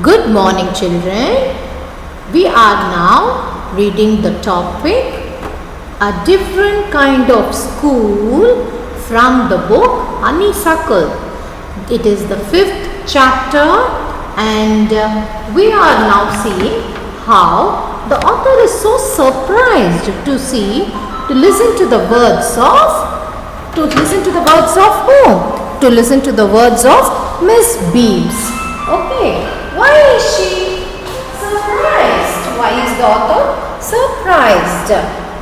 Good morning, children. We are now reading the topic A Different Kind of School from the book Honeysuckle. It is the 5th chapter, and we are now seeing how the author is so surprised to listen to the words of whom? To listen to the words of Miss Beams. Okay. Why is she surprised? Why is the author surprised?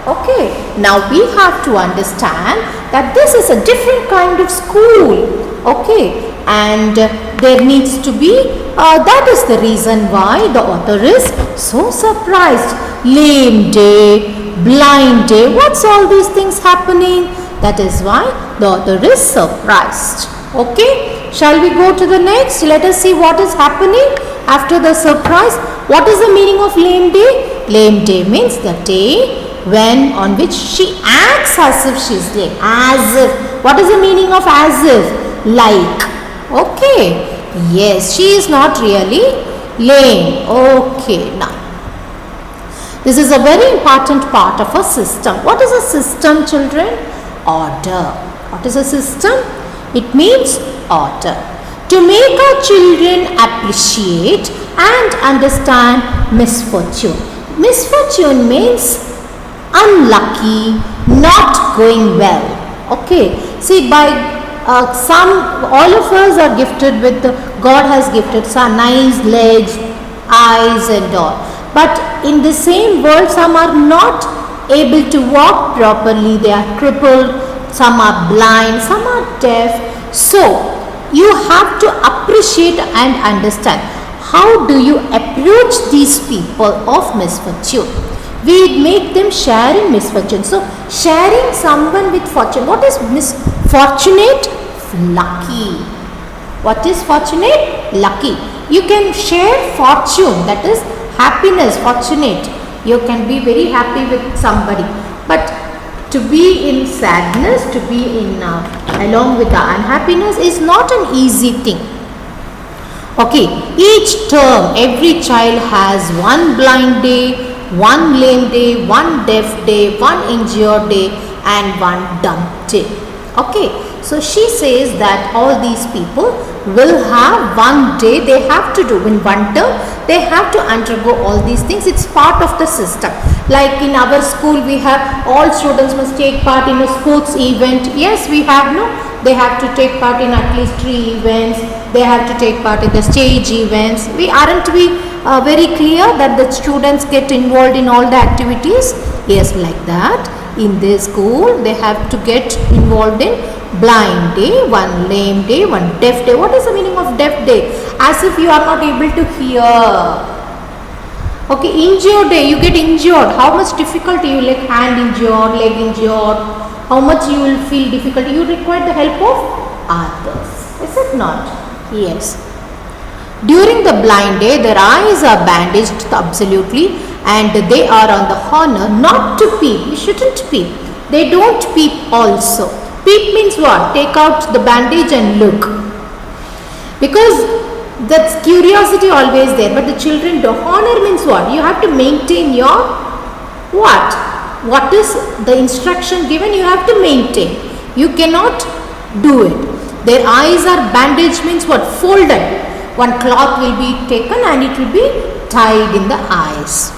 Okay, now we have to understand that this is a different kind of school. Okay, and there needs to be, that is the reason why the author is so surprised. Lame day, blind day, what's all these things happening? That is why the author is surprised. Okay, shall we go to the next? Let us see what is happening after the surprise. What is the meaning of lame day? Lame day means the day on which she acts as if she is lame. As if. What is the meaning of as if? Like. Okay. Yes, she is not really lame. Okay, now. This is a very important part of a system. What is a system, children? Order. What is a system? It means order. To make our children appreciate and understand misfortune. Misfortune means unlucky, not going well. Okay. See, by all of us are gifted with, God has gifted some nice legs, eyes and all. But in the same world, some are not able to walk properly. They are crippled. Some are blind, some are deaf. So, you have to appreciate and understand how do you approach these people of misfortune. We make them share in misfortune. So, sharing someone with fortune. What is misfortunate? Lucky. What is fortunate? Lucky. You can share fortune, that is happiness, fortunate. You can be very happy with somebody. But to be in sadness, to be in along with the unhappiness is not an easy thing. Okay, each term, every child has one blind day, one lame day, one deaf day, one injured day and one dumb day. Okay, so she says that all these people will have one day they have to do in one term. They have to undergo all these things. It's part of the system. Like in our school, we have all students must take part in a sports event. Yes, we have they have to take part in at least 3 events. They have to take part in the stage events. Aren't we very clear that the students get involved in all the activities? Yes, like that. In their school, they have to get involved in blind day, one lame day, one deaf day. What is the meaning of deaf day? As if you are not able to hear. Okay, injured day, you get injured. How much difficulty you like hand injured, leg injured, how much you will feel difficulty. You require the help of others. Is it not? Yes. During the blind day, their eyes are bandaged absolutely and they are on the honor not to peep. You shouldn't peep. They don't peep also. Peep means what? Take out the bandage and look. Because that's curiosity always there. But the children do. Honor means what? You have to maintain your what? What is the instruction given? You have to maintain. You cannot do it. Their eyes are bandaged means what? Folded. One cloth will be taken and it will be tied in the eyes.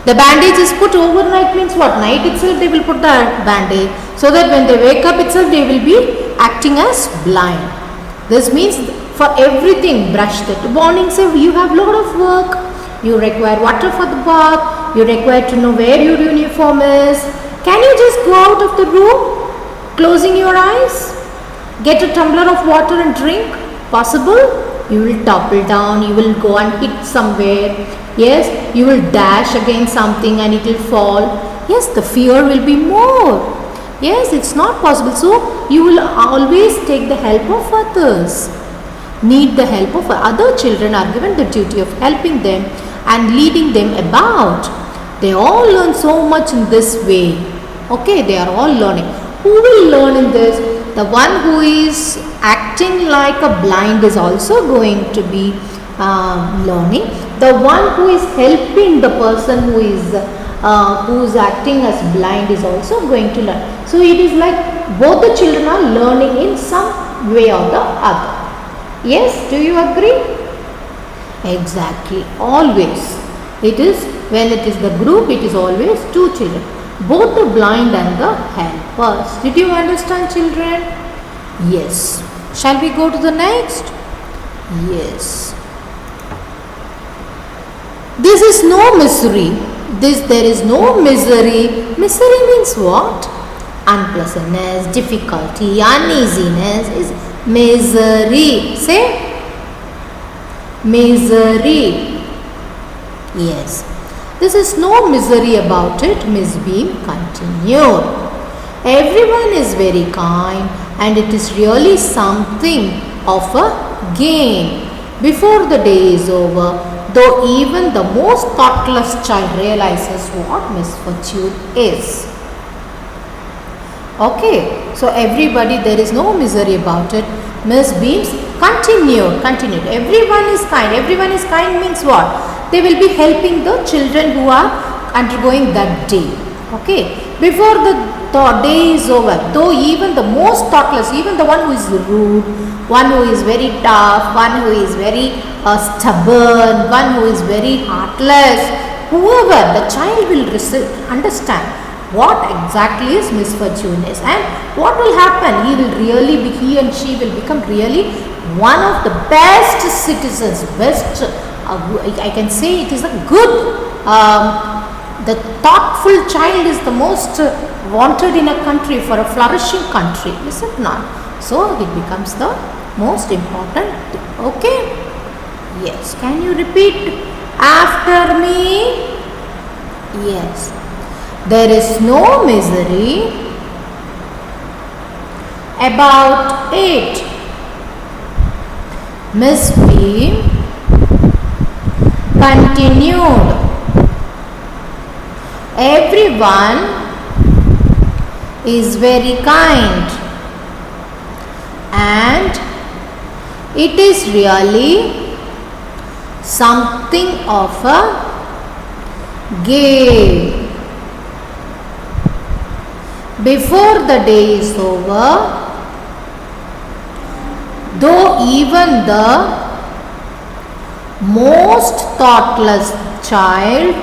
The bandage is put overnight means what? Night itself they will put the bandage. So that when they wake up itself they will be acting as blind. This means for everything, brush the morning, say you have lot of work. You require water for the bath. You require to know where your uniform is. Can you just go out of the room, closing your eyes? Get a tumbler of water and drink? Possible? You will topple down, you will go and hit somewhere. Yes, you will dash against something and it will fall. Yes, the fear will be more. Yes, it's not possible. So, you will always take the help of others. Need the help of other children are given the duty of helping them and leading them about. They all learn so much in this way. Okay, they are all learning. Who will learn in this? The one who is acting like a blind is also going to be learning. The one who is helping the person who is acting as blind is also going to learn. So it is like both the children are learning in some way or the other. Yes, do you agree? Exactly, always. It is, when it is the group, it is always two children, both the blind and the helpers. Did you understand, children? Yes. Shall we go to the next? Yes. This is no misery. There is no misery. Misery means what? Unpleasantness, difficulty, uneasiness is misery. Say misery. Yes. This is no misery about it. Miss Beam continued. Everyone is very kind and it is really something of a gain. Before the day is over, though even the most thoughtless child realizes what misfortune is. Okay, so everybody, there is no misery about it. Miss Beams continued. Everyone is kind. Everyone is kind means what? They will be helping the children who are undergoing that day. Okay, before the day is over, though even the most thoughtless, even the one who is rude, one who is very tough, one who is very stubborn, one who is very heartless, whoever, the child will understand what exactly is misfortune is and what will happen. He and she will become really one of the best citizens, I can say it is a good, the thoughtful child is the most wanted in a country, for a flourishing country, is it not? So it becomes the most important thing. Okay? Yes. Can you repeat after me? Yes. There is no misery about it. Miss B continued. Everyone is very kind and it is really something of a game. Before the day is over, though even the most thoughtless child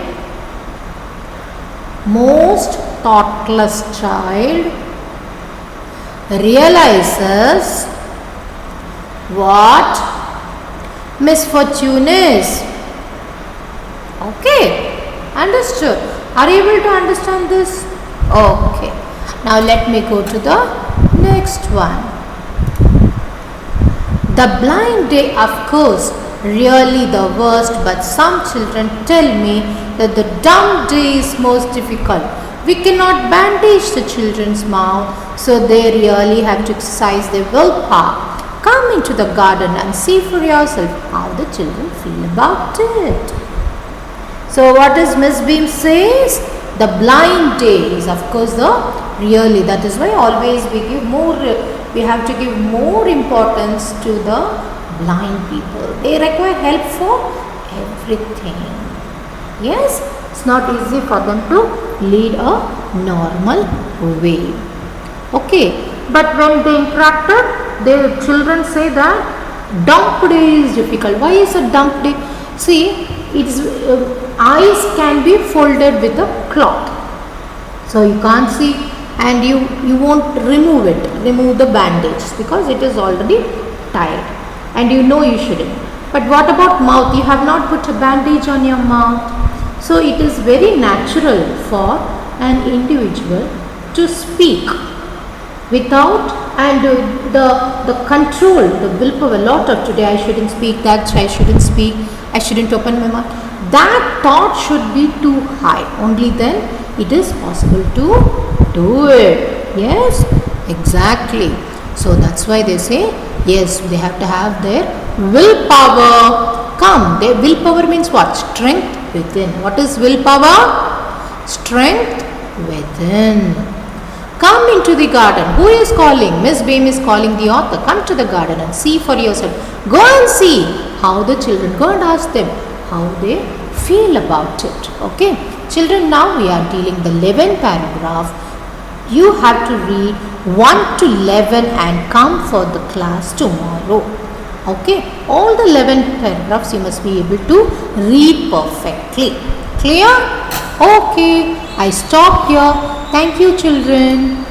realizes what misfortune is. Okay, understood? Are you able to understand this? Okay, now let me go to the next one. The blind day, of course, really the worst, but some children tell me that the dumb day is most difficult. We cannot bandage the children's mouth, so they really have to exercise their willpower. Come into the garden and see for yourself how the children feel about it. So what does Miss Beam says? The blind day is of course that is why always we have to give more importance to the blind people. They require help for everything. Yes, it's not easy for them to lead a normal way. Okay, but when they interacted, the children say that dump day is difficult. Why is a dump day? See, eyes can be folded with a cloth, so you can't see, and you won't remove the bandage because it is already tied, and you shouldn't. But what about mouth? You have not put a bandage on your mouth, so it is very natural for an individual to speak without, and the control, the willpower, a lot of today, I shouldn't speak, that I shouldn't speak, I shouldn't open my mouth. That thought should be too high. Only then it is possible to do it. Yes, exactly. So that's why they say, yes, they have to have their willpower. Come, their willpower means what? Strength within. What is willpower? Strength within. Come into the garden. Who is calling? Miss Beam is calling the author. Come to the garden and see for yourself. Go and see how the children, go and ask them how they feel about it. Okay, children, now we are dealing the 11th paragraph. You have to read 1 to 11 and come for the class tomorrow. Okay, all the 11 paragraphs you must be able to read perfectly. Clear? Okay, I stop here. Thank you, children.